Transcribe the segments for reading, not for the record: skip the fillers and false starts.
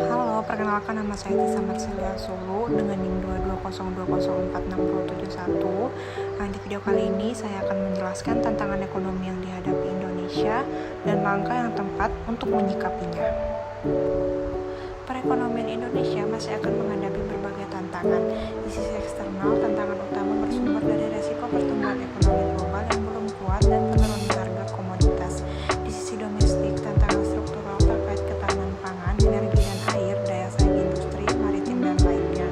Halo, perkenalkan nama saya Tisa Marcelia Sulu dengan NIM 220204671. Di video kali ini saya akan menjelaskan tantangan ekonomi yang dihadapi Indonesia dan langkah yang tepat untuk menyikapinya. Perekonomian Indonesia masih akan menghadapi berbagai tantangan. Di sisi eksternal, tantangan utama bersumber dari resiko pertumbuhan ekonomi global yang belum kuat dan penurunan harga komoditas. Di sisi domestik, tantangan struktural terkait ketahanan pangan, energi dan air, daya saing industri, maritim, dan lainnya.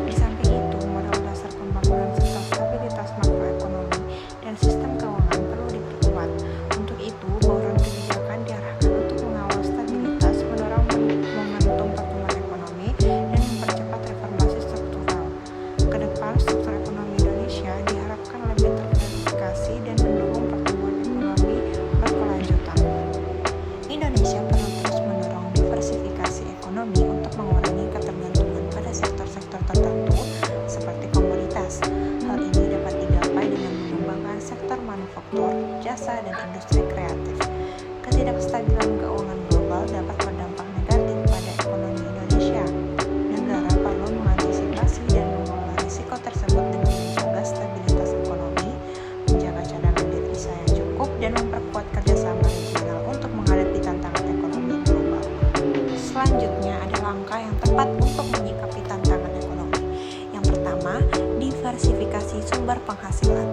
Di samping itu, modal dasar pembangunan serta stabilitas makroekonomi dan sistem keuangan perlu diperkuat. Untuk itu, bauran kebijakan diarahkan untuk mengawal stabilitas, mendorong momentum pertumbuhan ekonomi, dan mempercepat reformasi struktural. Kedepan, struktur ekonomi Indonesia diharapkan lebih terverifikasi dan mendukung pertumbuhan ekonomi berkelanjutan. Indonesia perlu terus mendorong diversifikasi ekonomi untuk mengurangi ketergantungan pada sektor-sektor tertentu seperti komoditas. Hal ini dapat digapai dengan mengembangkan sektor manufaktur, jasa, dan industri kreatif. Ketidakstabilan keuangan global dapat berdampak negatif pada ekonomi Indonesia. Negara perlu mengantisipasi dan mengelola risiko tersebut dengan menjaga stabilitas ekonomi, menjaga cadangan devisa yang cukup, dan memperkuat kerjasama regional untuk menghadapi tantangan ekonomi global. Selanjutnya ada langkah yang tepat untuk menyikapi tantangan ekonomi. Yang pertama, diversifikasi sumber penghasilan.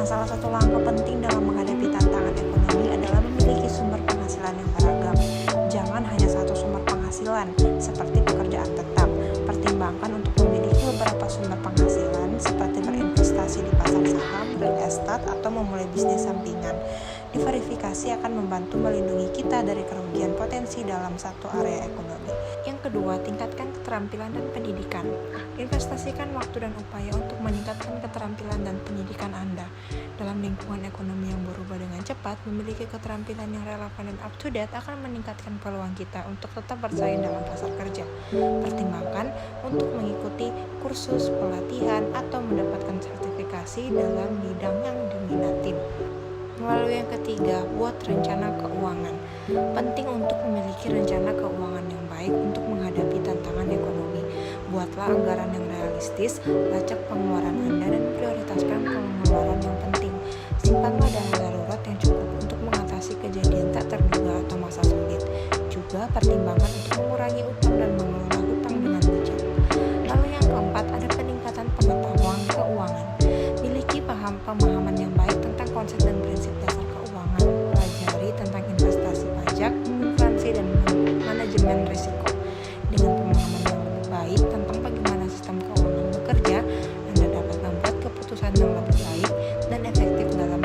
Salah satu langkah penting dalam menghadapi tantangan ekonomi adalah memiliki sumber penghasilan yang beragam. Jangan hanya satu sumber penghasilan, seperti pekerjaan tetap. Pertimbangkan untuk memiliki beberapa sumber penghasilan, seperti berinvestasi di pasar saham, real estate, atau memulai bisnis sampingan. Diverifikasi akan membantu melindungi kita dari kerugian potensi dalam satu area ekonomi. Yang kedua, tingkatkan keterampilan dan pendidikan. Investasikan waktu dan upaya untuk meningkatkan keterampilan dan pendidikan Anda. Dalam lingkungan ekonomi yang berubah dengan cepat, memiliki keterampilan yang relevan dan up-to-date akan meningkatkan peluang kita untuk tetap bersaing dalam pasar kerja. Pertimbangkan untuk mengikuti kursus, pelatihan, atau mendapatkan sertifikasi dalam bidang yang diminati. Lalu yang ketiga, buat rencana keuangan. Penting untuk memiliki rencana keuangan yang baik untuk menghadapi tantangan ekonomi. Buatlah anggaran yang realistis, lacak pengeluaran Anda, dan prioritaskan pengeluaran yang penting. Simpanlah dana darurat yang cukup untuk mengatasi kejadian tak terduga atau masa sulit. Juga pertimbangkan untuk mengurangi utang dan mengelola hutang dengan bijak. Lalu yang keempat, ada peningkatan pengetahuan keuangan. Miliki pemahaman yang baik tentang konsep dan prinsip dasar keuangan. Pelajari tentang investasi pajak, inflasi, dan manajemen risiko. Dengan pemahaman yang lebih baik tentang bagaimana sistem keuangan bekerja, Anda dapat membuat keputusan yang lebih baik dan efektif dalam